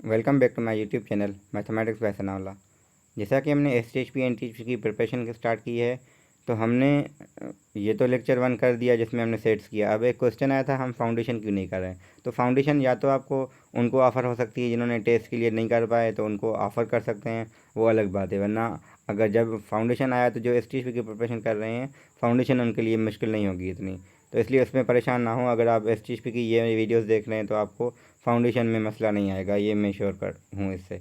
Welcome back to my YouTube channel mathematics by Sanaullah. जैसा कि हमने STHP NTHP की प्रिपरेशन स्टार्ट की है, तो हमने ये तो लेक्चर 1 कर दिया जिसमें हमने सेट्स किया। अब एक क्वेश्चन आया था, हम फाउंडेशन क्यों नहीं कर रहे हैं। तो फाउंडेशन या तो आपको उनको ऑफ़र हो सकती है जिन्होंने टेस्ट के लिए नहीं कर पाए, तो उनको ऑफ़र कर सकते हैं, वो अलग बात है। वरना अगर जब फाउंडेशन आया तो जो STHP की प्रिपरेशन कर रहे हैं, फाउंडेशन उनके लिए मुश्किल नहीं होगी इतनी। तो इसलिए उसमें परेशान ना हो। अगर आप STHP की ये वीडियोज़ देख रहे हैं तो आपको फाउंडेशन में मसला नहीं आएगा, ये मैं श्योर कर हूँ इससे।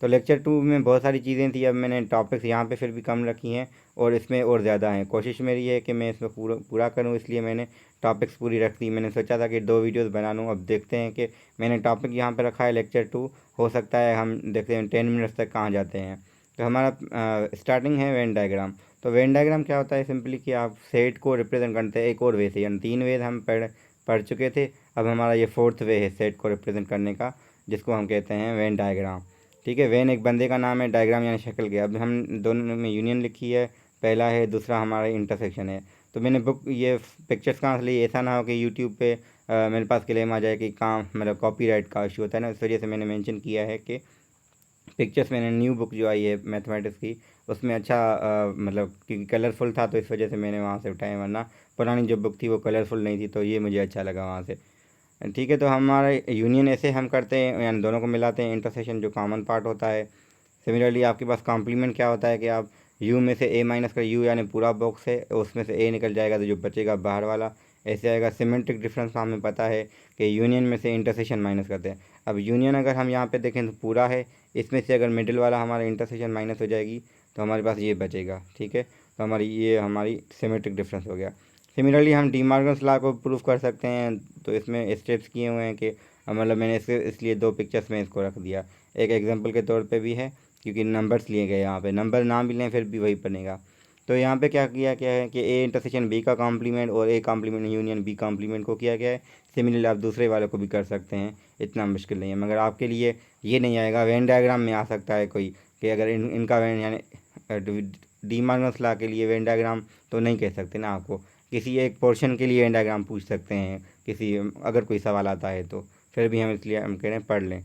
तो लेक्चर 2 में बहुत सारी चीज़ें थी, अब मैंने टॉपिक्स यहाँ पे फिर भी कम रखी हैं और इसमें और ज़्यादा हैं। कोशिश मेरी है कि मैं इसमें पूरा करूँ, इसलिए मैंने टॉपिक्स पूरी रख दी। मैंने सोचा था कि 2 वीडियोस बना लूँ। अब देखते हैं कि मैंने टॉपिक यहाँ पे रखा है लेक्चर 2, हो सकता है हम देखते हैं 10 मिनट्स तक कहाँ जाते हैं। तो हमारा स्टार्टिंग है वेन डायग्राम। तो वेन डायग्राम क्या होता है, सिंपली कि आप सेट को रिप्रेजेंट करते हैं एक और वे से, यानी 3 वे हम पढ़ चुके थे। अब हमारा ये 4th वे है सेट को रिप्रेजेंट करने का, जिसको हम कहते हैं वेन डायग्राम। ठीक है, वेन एक बंदे का नाम है, डायग्राम यानी शक्ल के। अब हम दोनों में यूनियन लिखी है, पहला है, दूसरा हमारा इंटरसेक्शन है। तो मैंने बुक ये पिक्चर्स कहाँ से ली, ऐसा ना हो कि यूट्यूब पे मेरे पास क्लेम आ जाए कि काम मतलब कॉपीराइट का इशू होता है ना, इस वजह से मैंने मेंशन किया है कि पिक्चर्स मैंने न्यू बुक जो आई है मैथमेटिक्स की, उसमें अच्छा मतलब क्योंकि कलरफुल था तो इस वजह से मैंने वहाँ से उठाया, वरना पुरानी जो बुक थी वो कलरफुल नहीं थी, तो ये मुझे अच्छा लगा वहाँ से। ठीक है, तो हमारा यूनियन ऐसे हम करते हैं, यानी दोनों को मिलाते हैं। इंटरसेक्शन जो कॉमन पार्ट होता है। सिमिलरली आपके पास कॉम्प्लीमेंट क्या होता है कि आप यू में से ए माइनस कर, यू यानी पूरा बॉक्स है, उसमें से ए निकल जाएगा तो जो बचेगा बाहर वाला, ऐसे आएगा। सिमेट्रिक डिफरेंस का हमें पता है कि यूनियन में से इंटरसेक्शन माइनस करते हैं। अब यूनियन अगर हम यहाँ पे देखें तो पूरा है, इसमें से अगर मिडिल वाला हमारा इंटरसेक्शन माइनस हो जाएगी तो हमारे पास ये बचेगा। ठीक है, तो हमारी सिमेट्रिक डिफरेंस हो गया। सिमिलरली हम डी मार्गन्स लॉ को प्रूफ कर सकते हैं, तो इसमें स्टेप्स किए हुए हैं कि मतलब मैंने इसलिए 2 पिक्चर्स में इसको रख दिया, एक एग्जांपल के तौर पे भी है क्योंकि नंबर्स लिए गए, यहाँ पे नंबर ना भी लें फिर भी वही बनेगा। तो यहाँ पे क्या है कि ए इंटरसेक्शन बी का कॉम्प्लीमेंट और A complement union B complement को किया गया है। सिमिलरली आप दूसरे वाले को भी कर सकते हैं, इतना मुश्किल नहीं है। मगर आपके लिए ये नहीं आएगा, वेन डायग्राम में आ सकता है कोई कि अगर इनका वेन यानी डी मार्गन्स लॉ के लिए वेन डायग्राम तो नहीं कह सकते ना, आपको किसी एक पोर्शन के लिए वेन डायग्राम पूछ सकते हैं किसी, अगर कोई सवाल आता है तो। फिर भी हम इसलिए हम कह रहे हैं पढ़ लें।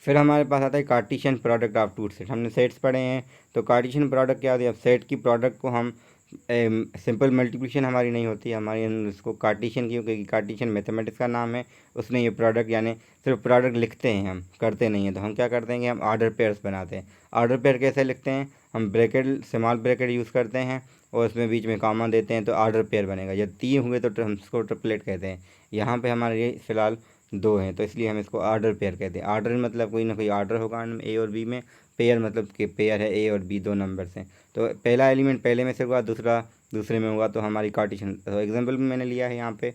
फिर हमारे पास आता है Cartesian product of two set. हमने सेट्स पढ़े हैं, तो कार्टेशियन प्रोडक्ट क्या होती है। अब सेट की प्रोडक्ट को हम सिंपल मल्टीप्लिकेशन हमारी नहीं होती, हमारी हम इसको कार्टेशियन क्योंकि कार्टेशियन मैथमेटिक्स का नाम है, उसने ये प्रोडक्ट यानी सिर्फ प्रोडक्ट लिखते हैं, हम करते नहीं हैं। तो हम क्या करते हैं कि हम ऑर्डर पेयर्स बनाते हैं। ऑर्डर पेयर कैसे लिखते हैं, हम ब्रैकेट स्मॉल ब्रैकेट यूज़ करते हैं और उसमें बीच में कॉमा देते हैं, तो ऑर्डर पेयर बनेगा। जब 3 हुए तो हम इसको ट्रिपलेट कहते हैं। यहाँ पे हमारे ये फ़िलहाल 2 हैं, तो इसलिए हम इसको ऑर्डर पेयर कहते हैं। ऑर्डर मतलब कोई ना कोई ऑर्डर होगा ए और बी में, पेयर मतलब कि पेयर है, ए और बी 2 नंबर्स हैं। तो पहला एलिमेंट पहले में से हुआ, दूसरा दूसरे में हुआ, तो हमारी कार्टेशियन। तो एग्जांपल में मैंने लिया है यहाँ पे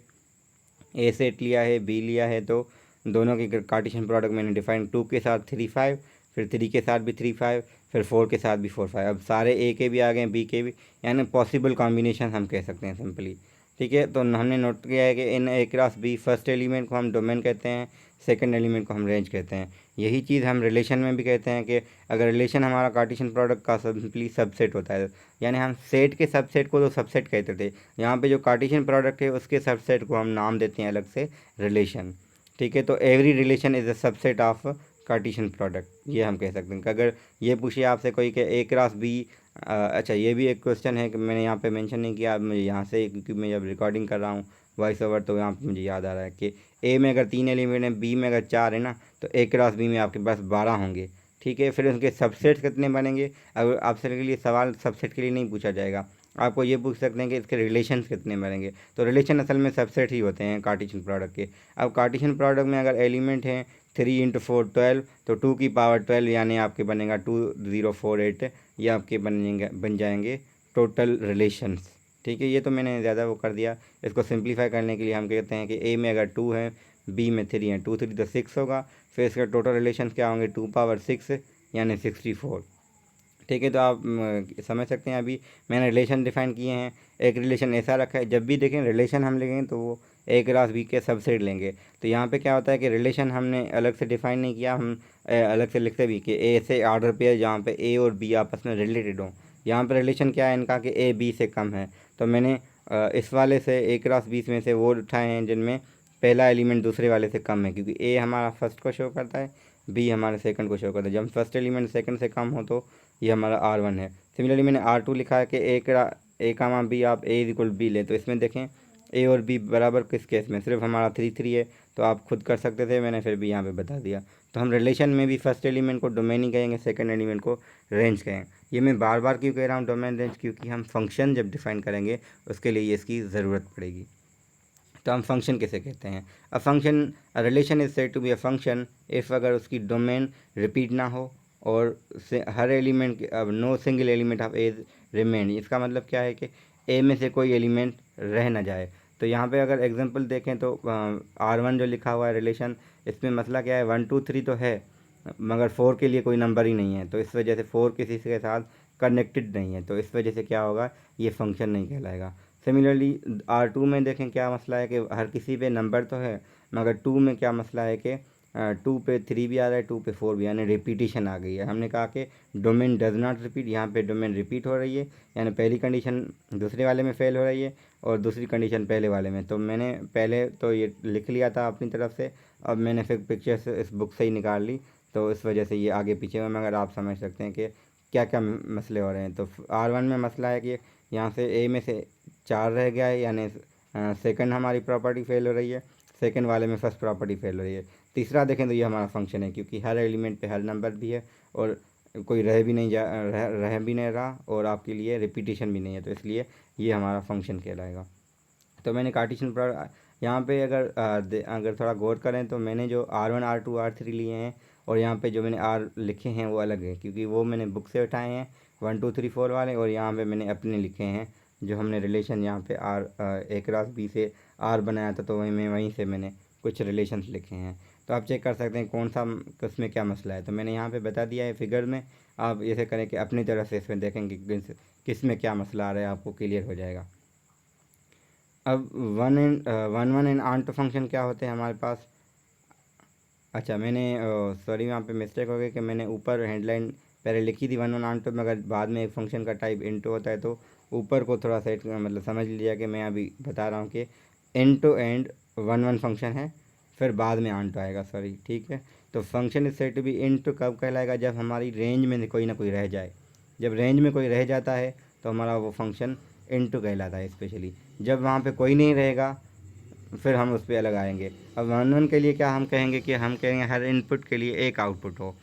ए सेट लिया है, बी लिया है, तो दोनों की कार्टेशियन प्रोडक्ट मैंने डिफाइन 2 के साथ 3 5, फिर 3 के साथ भी 3 5, फिर 4 के साथ भी 4 5। अब सारे ए के भी आ गए, बी के भी, यानी पॉसिबल कॉम्बिनेशन हम कह सकते हैं सिंपली। ठीक है, तो हमने नोट किया है कि इन ए क्रॉस बी फर्स्ट एलिमेंट को हम डोमेन कहते हैं, सेकंड एलिमेंट को हम रेंज कहते हैं। यही चीज़ हम रिलेशन में भी कहते हैं कि अगर रिलेशन हमारा कार्टेशियन प्रोडक्ट का सिंपली सबसेट होता है, यानी हम सेट के सबसेट को तो सबसेट कहते थे, यहाँ पे जो कार्टेशियन प्रोडक्ट है उसके सबसेट को हम नाम देते हैं अलग से रिलेशन। ठीक है, तो every relation is a subset of Cartesian product, ये हम कह सकते हैं। कि अगर ये पूछिए आपसे कोई कि ए क्रॉस बी, अच्छा ये भी एक क्वेश्चन है कि मैंने यहाँ पे मेंशन नहीं किया, अब मुझे यहाँ से क्योंकि मैं जब रिकॉर्डिंग कर रहा हूँ वॉइस ओवर, तो यहाँ पे मुझे याद आ रहा है कि ए में अगर 3 एलिमेंट है, बी में अगर 4 है ना, तो ए क्रॉस बी में आपके पास 12 होंगे। ठीक है, फिर उनके सबसेट कितने बनेंगे। अगर आपसे के लिए सवाल सबसेट के लिए नहीं पूछा जाएगा, आपको ये पूछ सकते हैं कि इसके रिलेशन कितने बनेंगे। तो रिलेशन असल में सबसेट ही होते हैं कार्टेशियन प्रोडक्ट के। अब कार्टेशियन प्रोडक्ट में अगर एलिमेंट हैं 3 इंटू 4 12, तो 2 की पावर 12 यानी आपके बनेगा 2048, ये आपके बन जाएंगे टोटल रिलेशंस। ठीक है, ये तो मैंने ज़्यादा वो कर दिया। इसको सिंप्लीफाई करने के लिए हम कहते हैं कि ए में अगर 2 है, बी में 3 है, 2 3 तो 6 होगा। फिर इसका टोटल रिलेशन क्या होंगे, 2 पावर 6 यानी 64। ठीक है, तो आप समझ सकते हैं अभी मैंने रिलेशन डिफाइन किए हैं। एक रिलेशन ऐसा रखा है, जब भी देखें रिलेशन हम लेंगे तो वो ए क्रॉस बी के सबसेट लेंगे। तो यहाँ पे क्या होता है कि रिलेशन हमने अलग से डिफाइन नहीं किया, हम अलग से लिखते भी कि ए से ऑर्डर पेयर जहाँ पे ए और बी आपस में रिलेटेड हों। यहाँ पे रिलेशन क्या है इनका कि ए बी से कम है, तो मैंने इस वाले से ए क्रॉस बी में से वो उठाए हैं जिनमें पहला एलिमेंट दूसरे वाले से कम है, क्योंकि ए हमारा फर्स्ट को शो करता है, बी हमारे सेकंड को शो करता है। जब फर्स्ट एलिमेंट सेकंड से कम हो तो ये हमारा R1 है। सिमिलरली मैंने R2 लिखा है कि ए कामा बी आप ए इज इक्वल बी ले, तो इसमें देखें ए और बी बराबर किस केस में, सिर्फ हमारा 3 है, तो आप खुद कर सकते थे, मैंने फिर भी यहाँ पे बता दिया। तो हम रिलेशन में भी फर्स्ट एलिमेंट को डोमेन ही कहेंगे, सेकंड एलिमेंट को रेंज कहेंगे। ये मैं बार बार क्यों कह रहा हूँ डोमेन रेंज, क्योंकि हम फंक्शन जब डिफाइन करेंगे उसके लिए इसकी ज़रूरत पड़ेगी। तो हम फंक्शन किसे कहते हैं? A function, a relation is said to be a function if अगर उसकी डोमेन रिपीट ना हो और हर एलिमेंट, अब no single element of a remain. इसका मतलब क्या है कि ए में से कोई एलिमेंट रह ना जाए। तो यहाँ पे अगर एग्जांपल देखें तो R1 जो लिखा हुआ है रिलेशन, इसमें मसला क्या है, 1 2 3 तो है मगर 4 के लिए कोई नंबर ही नहीं है, तो इस वजह से 4 किसी के साथ कनेक्टेड नहीं है, तो इस वजह से क्या होगा, ये फंक्शन नहीं कहलाएगा। सिमिलरली R2 में देखें क्या मसला है कि हर किसी पे नंबर तो है मगर 2 में क्या मसला है कि 2 पे 3 भी आ रहा है, 2 पे 4 भी, यानी रिपीटिशन आ गई है। हमने कहा कि डोमेन डज नॉट रिपीट, यहाँ पे डोमेन रिपीट हो रही है, यानी पहली कंडीशन दूसरे वाले में फेल हो रही है और दूसरी कंडीशन पहले वाले में। तो मैंने पहले तो ये लिख लिया था अपनी तरफ से, अब मैंने फिर पिक्चर्स इस बुक से ही निकाल ली, तो इस वजह से ये आगे पीछे में, मगर आप समझ सकते हैं कि क्या क्या मसले हो रहे हैं। तो R1 में मसला है कि यहाँ से ए में से 4 रह गया है, यानी सेकंड हमारी प्रॉपर्टी फेल हो रही है, सेकंड वाले में फर्स्ट प्रॉपर्टी फेल हो रही है। तीसरा देखें तो ये हमारा फंक्शन है, क्योंकि हर एलिमेंट पे हर नंबर भी है और कोई रह भी नहीं रहा और आपके लिए रिपीटिशन भी नहीं है, तो इसलिए ये हमारा फंक्शन कहलाएगा। तो मैंने कार्टेशियन प्रोडक्ट यहाँ पे अगर थोड़ा गौर करें तो मैंने जो R1 R2 R3 लिए हैं और यहाँ पे जो मैंने R लिखे हैं वो अलग है, क्योंकि वो मैंने बुक से उठाए हैं 1 2 3 4 वाले, और यहाँ पे मैंने अपने लिखे हैं जो हमने रिलेशन यहाँ पे A क्रॉस B से R बनाया था, तो वहीं से मैंने कुछ रिलेशंस लिखे हैं। तो आप चेक कर सकते हैं कौन सा किस में क्या मसला है, तो मैंने यहाँ पे बता दिया है फिगर में। आप ऐसे करें कि अपनी तरफ से इसमें देखेंगे किस में क्या मसला आ रहा है, आपको क्लियर हो जाएगा। अब वन एंड आंट फंक्शन क्या होते हैं हमारे पास। अच्छा, मैंने सॉरी यहाँ पे मिस्टेक हो गई कि मैंने ऊपर हेडलाइन पहले लिखी थी 1 1 आंट, मगर बाद में एक फंक्शन का टाइप इंटो होता है, तो ऊपर को थोड़ा सेट मतलब समझ लीजिए कि मैं अभी बता रहा हूँ कि इंटो एंड 1 1 फंक्शन है, फिर बाद में आंटो आएगा, सॉरी, ठीक है। तो function is said to be into कब कहलाएगा, जब हमारी रेंज में कोई ना कोई रह जाए। जब रेंज में कोई रह जाता है तो हमारा वो फंक्शन इंटू कहलाता है। स्पेशली जब वहाँ पे कोई नहीं रहेगा फिर हम उस पर अलग आएंगे। अब 1 1 के लिए क्या हम कहेंगे कि हम कहेंगे हर इनपुट के लिए एक आउटपुट हो।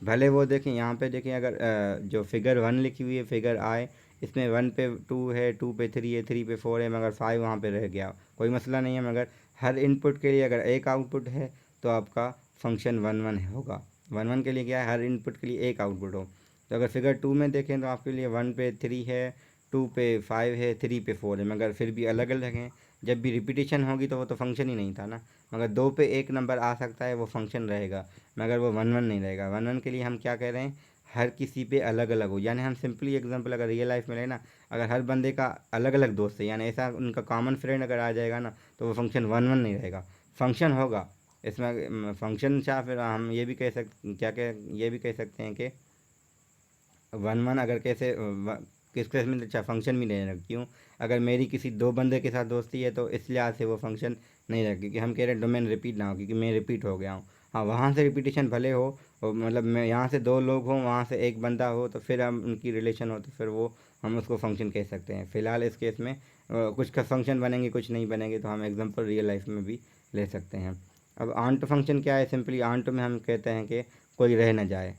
भले वो देखें यहाँ पे देखें, अगर जो फिगर 1 लिखी हुई है फिगर आए, इसमें 1 पे 2 है, 2 पे 3 है, 3 पे 4 है, मगर 5 वहाँ पे रह गया, कोई मसला नहीं है। मगर हर इनपुट के लिए अगर एक आउटपुट है तो आपका फंक्शन 1 1 होगा। 1 1 के लिए क्या है, हर इनपुट के लिए एक आउटपुट हो। तो अगर फिगर 2 में देखें तो आपके लिए 1 पे 3 है, 2 पे 5 है, 3 पे 4 है, मगर फिर भी अलग अलग हैं। जब भी रिपीटिशन होगी तो वो तो फंक्शन ही नहीं था ना। मगर 2 पे एक नंबर आ सकता है, वो फंक्शन रहेगा, मगर वो 1 1 नहीं रहेगा। 1 1 के लिए हम क्या कह रहे हैं, हर किसी पे अलग अलग हो। यानी हम सिंपली एग्जांपल अगर रियल लाइफ में लें ना, अगर हर बंदे का अलग अलग दोस्त है, यानी ऐसा उनका कॉमन फ्रेंड अगर आ जाएगा ना, तो वो फंक्शन 1 1 नहीं रहेगा, फंक्शन होगा। इसमें फंक्शन या फिर हम ये भी कह सकते, क्या कह ये भी कह सकते हैं कि 1 1 अगर कैसे किस केस में, अच्छा फंक्शन भी नहीं रहेगा। क्यों, अगर मेरी किसी 2 बंदे के साथ दोस्ती है तो इस लिहाज से वो फंक्शन नहीं रहेगा, क्योंकि हम कह रहे हैं डोमेन रिपीट ना हो, क्योंकि मैं रिपीट हो गया हूँ। हाँ, वहाँ से रिपीटिशन भले हो, और मतलब मैं यहाँ से 2 लोग हों, वहाँ से एक बंदा हो, तो फिर हम उनकी रिलेशन हो तो फिर वो हम उसको फंक्शन कह सकते हैं। फ़िलहाल इस केस में कुछ का फंक्शन बनेंगे कुछ नहीं बनेंगे, तो हम एग्जांपल रियल लाइफ में भी ले सकते हैं। अब आंट फंक्शन क्या है, सिंपली आंट में हम कहते हैं कि कोई रह ना जाए,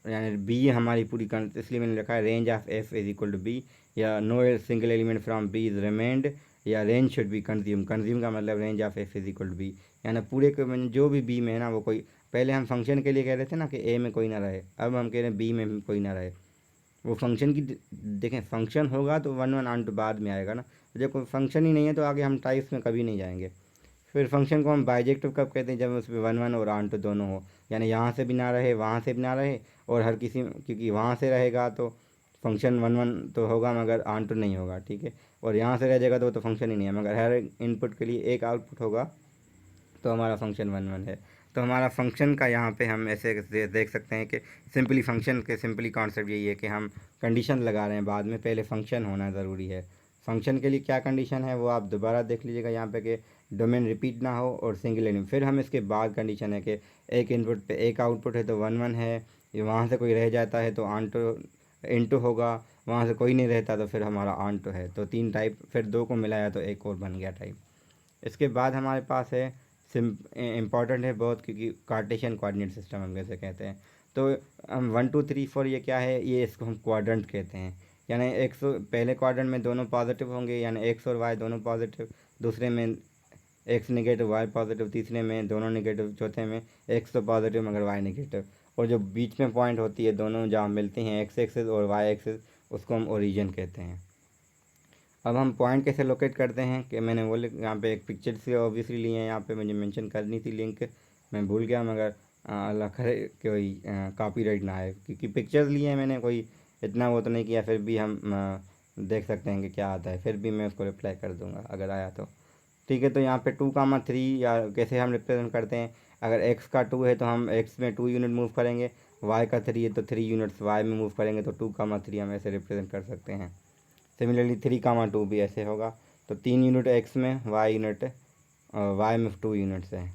यानी बी हमारी पूरी इसलिए मैंने लिखा है range of F is equal to B, या no single element from B is remained, या range should be consume. Consume का मतलब range of F is equal to B, यानी पूरे जो भी बी में है ना, वो कोई, पहले हम फंक्शन के लिए कह रहे थे ना कि ए में कोई ना रहे, अब हम कह रहे हैं बी में कोई ना रहे। वो फंक्शन की देखें, फंक्शन होगा तो 1 1 आंट बाद में आएगा ना, जब कोई फंक्शन ही नहीं है तो आगे हम टाइप्स में कभी नहीं जाएंगे। फिर फंक्शन को हम बाइजेक्टिव कब कहते हैं, जब उसमें 1 1 और आंट दोनों हो, यानी यहाँ से भी ना रहे वहाँ से भी ना रहे, और हर किसी, क्योंकि वहाँ से रहेगा तो फंक्शन 1 1 तो होगा मगर आंट नहीं होगा, ठीक है, और यहाँ से रह जाएगा तो वो तो फंक्शन ही नहीं है, मगर हर इनपुट के लिए एक आउटपुट होगा, तो हमारा फंक्शन 1 1 है। तो हमारा फंक्शन का यहाँ पे हम ऐसे देख सकते हैं कि सिंपली फंक्शन के सिंपली कॉन्सेप्ट यही है कि हम कंडीशन लगा रहे हैं, बाद में पहले फंक्शन होना ज़रूरी है। फंक्शन के लिए क्या कंडीशन है वो आप दोबारा देख लीजिएगा यहाँ पे कि डोमेन रिपीट ना हो और सिंगल एलिमेंट। फिर हम इसके बाद कंडीशन है कि एक इनपुट पे एक आउटपुट है तो 1 1 है, ये वहाँ से कोई रह जाता है तो ऑनटू इनटू होगा, वहाँ से कोई नहीं रहता तो फिर हमारा ऑनटू है। तो 3 टाइप, फिर 2 को मिलाया तो एक और बन गया टाइप। इसके बाद हमारे पास है इम्पॉर्टेंट है बहुत, क्योंकि कार्टेशियन कोऑर्डिनेट सिस्टम हम कैसे कहते हैं। तो हम 1 2 3 4 ये क्या है, ये इसको हम क्वाड्रेंट कहते हैं। यानी पहले क्वाड्रेंट में दोनों पॉजिटिव होंगे, यानी एक्स और वाई दोनों पॉजिटिव, दूसरे में एक्स नेगेटिव वाई पॉजिटिव, तीसरे में दोनों नेगेटिव, चौथे में एक्स तो पॉजिटिव मगर वाई नेगेटिव। और जो बीच में पॉइंट होती है दोनों जहाँ मिलती हैं एक्स एक्सिस और वाई एक्सिस, उसको हम ओरिजिन कहते हैं। अब हम पॉइंट कैसे लोकेट करते हैं कि मैंने वो यहाँ पे एक पिक्चर से ऑब्वियसली लिए हैं, यहाँ पे मुझे मेंशन करनी थी लिंक, मैं भूल गया, मगर अल्लाह करे कि वही कॉपीराइट ना आए, क्योंकि पिक्चर्स लिए हैं मैंने, कोई इतना वो तो नहीं किया, फिर भी हम देख सकते हैं कि क्या आता है, फिर भी मैं उसको रिप्लाई कर दूँगा अगर आया तो। ठीक है, तो यहाँ पे 2,3 या कैसे हम रिप्रेजेंट करते हैं, अगर x का 2 है तो हम x में 2 यूनिट मूव करेंगे, y का 3 है तो 3 यूनिट्स y में मूव करेंगे, तो 2,3 हम ऐसे रिप्रेजेंट कर सकते हैं। सिमिलरली 3,2 भी ऐसे होगा, तो 3 यूनिट x में, y यूनिट y में 2 यूनिट्स हैं।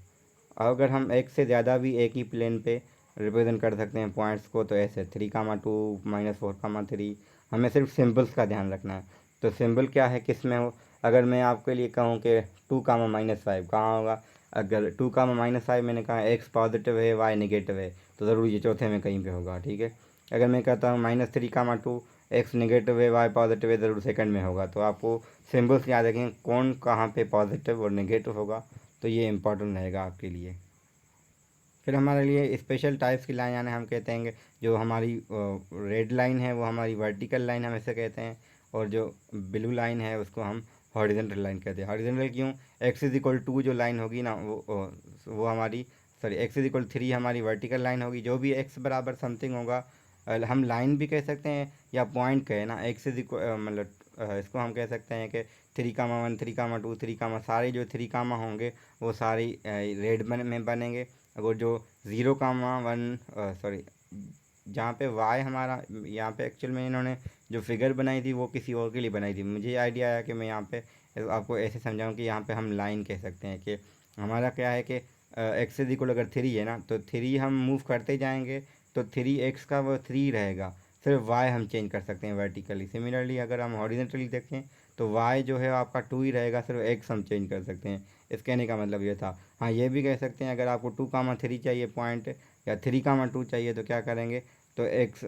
अगर हम x से ज़्यादा भी एक ही प्लेन पे रिप्रेजेंट कर सकते हैं पॉइंट्स को, तो ऐसे 3,2 -4,3, हमें सिर्फ सिंबल्स का ध्यान रखना है। तो सिंबल क्या है, किस में हो, अगर मैं आपके लिए कहूँ कि 2,-5 कहाँ होगा, अगर 2,-5 मैंने कहा एक्स पॉजिटिव है वाई नेगेटिव है, तो ज़रूर ये चौथे में कहीं पे होगा। ठीक है, अगर मैं कहता हूँ -3,2 एक्स नेगेटिव है वाई पॉजिटिव है, ज़रूर सेकंड में होगा। तो आपको सिंबल्स याद रखें कौन कहाँ पे पॉजिटिव और नेगेटिव होगा, तो ये इम्पोर्टेंट रहेगा आपके लिए। फिर हमारे लिए स्पेशल टाइप्स की लाइन, यानी हम कहते हैं कि जो हमारी रेड लाइन है वो हमारी वर्टिकल लाइन हम ऐसे कहते हैं, और जो ब्लू लाइन है उसको हम हॉरिजॉन्टल लाइन कहते हैं। हॉरिजॉन्टल क्यों, x = 2 जो लाइन होगी ना वो हमारी, सॉरी x = 3 हमारी वर्टिकल लाइन होगी। जो भी x बराबर समथिंग होगा, हम लाइन भी कह सकते हैं या पॉइंट कहे ना, मतलब इसको हम कह सकते हैं कि 3,1 3,2 3, सारे जो 3, होंगे वो सारी रेड में बनेंगे। अगर जो 0,1 सॉरी, जहाँ पे y हमारा, यहाँ पे एक्चुअल में इन्होंने जो फिगर बनाई थी वो किसी और के लिए बनाई थी, मुझे आइडिया आया कि मैं यहाँ पे आपको ऐसे समझाऊँ कि यहाँ पे हम लाइन कह सकते हैं कि हमारा क्या है कि x अगर 3 है ना, तो 3 हम मूव करते जाएंगे तो 3x का वो 3 रहेगा, सिर्फ y हम चेंज कर सकते हैं वर्टिकली। सिमिलरली अगर हम हॉरिजॉन्टली देखें तो y जो है आपका 2 ही रहेगा, सिर्फ x हम चेंज कर सकते हैं। इस कहने का मतलब ये था। हाँ, ये भी कह सकते हैं अगर आपको 2,3 चाहिए पॉइंट, या 3,2 चाहिए, तो क्या करेंगे, तो एक्स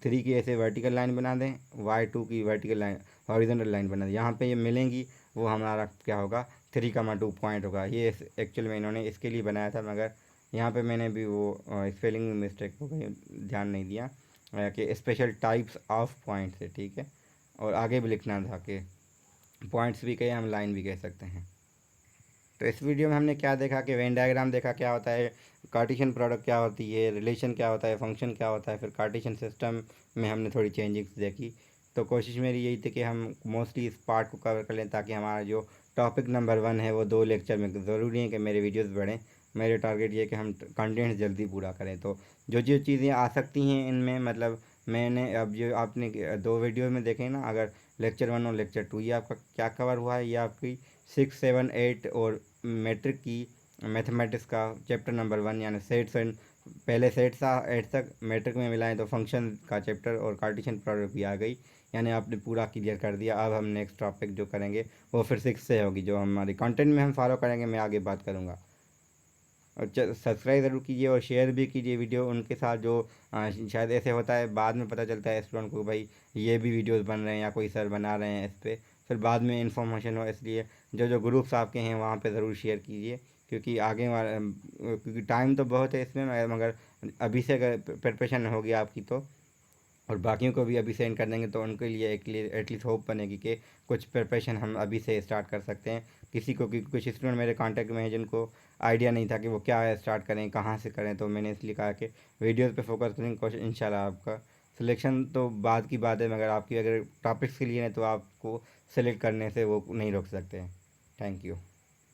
3 की ऐसे वर्टिकल लाइन बना दें, y2 की वर्टिकल लाइन हॉरिजॉन्टल लाइन बना दें, यहाँ पे ये मिलेंगी, वो हमारा क्या होगा, 3,2 पॉइंट होगा। ये एक्चुअल में इन्होंने इसके लिए बनाया था, मगर यहाँ पे मैंने भी वो स्पेलिंग मिस्टेक हो गई, ध्यान नहीं दिया कि स्पेशल टाइप्स ऑफ पॉइंट्स है। ठीक है, और आगे भी लिखना था कि पॉइंट्स भी कहे हम लाइन भी कह सकते हैं। तो इस वीडियो में हमने क्या देखा कि वेन डायग्राम देखा क्या होता है, कार्टेशियन प्रोडक्ट क्या होती है, रिलेशन क्या होता है, फंक्शन क्या होता है, फिर कार्टेशियन सिस्टम में हमने थोड़ी चेंजिंग्स देखी। तो कोशिश मेरी यही थी कि हम मोस्टली इस पार्ट को कवर कर लें, ताकि हमारा जो टॉपिक नंबर 1 है वो 2 लेक्चर में, ज़रूरी है कि मेरे वीडियोस बढ़ें। मेरे टारगेट ये है कि हम कंटेंट जल्दी पूरा करें। तो जो जो चीज़ें आ सकती हैं इनमें, मतलब मैंने अब जो आपने 2 वीडियो में देखे ना, अगर लेक्चर 1 और लेक्चर 2, ये आपका क्या कवर हुआ है, ये आपकी 6 7 8 और मैट्रिक की मैथमेटिक्स का चैप्टर नंबर 1, यानी सेट्स एंड, पहले सेट्स 8 तक, मैट्रिक में मिलाएं तो फंक्शन का चैप्टर और कार्टेशियन प्रोडक्ट भी आ गई, यानी आपने पूरा क्लियर कर दिया। अब हम नेक्स्ट टॉपिक जो करेंगे वो फिर 6 से होगी, जो हमारी कंटेंट में हम फॉलो करेंगे, मैं आगे बात करूँगा। और सब्सक्राइब ज़रूर कीजिए और शेयर भी कीजिए वीडियो उनके साथ जो शायद ऐसे होता है, बाद में पता चलता है स्टूडेंट को भाई ये भी वीडियोस बन रहे हैं या कोई सर बना रहे हैं इस पर, फिर बाद में इन्फॉर्मेशन हो। इसलिए जो जो ग्रुप्स आपके हैं वहाँ पे ज़रूर शेयर कीजिए, क्योंकि आगे क्योंकि टाइम तो बहुत है इसमें, मगर अभी से अगर प्रिपरेशन होगी आपकी तो, और बाकियों को भी अभी सेंड कर देंगे, तो उनके लिए एटलीस्ट होप बनेगी कि कुछ प्रिपरेशन हम अभी से स्टार्ट कर सकते हैं। किसी को कुछ स्टूडेंट मेरे कांटेक्ट में हैं जिनको आइडिया नहीं था कि वो क्या स्टार्ट करें, कहाँ से करें, तो मैंने इसलिए कहा कि वीडियोज़ पे फोकस करेंगे, कोशिश इंशाल्लाह आपका सिलेक्शन तो बाद की बात है, मगर आपकी अगर टॉपिक्स के लिए है तो आपको सेलेक्ट करने से वो नहीं रोक सकते हैं। Thank you.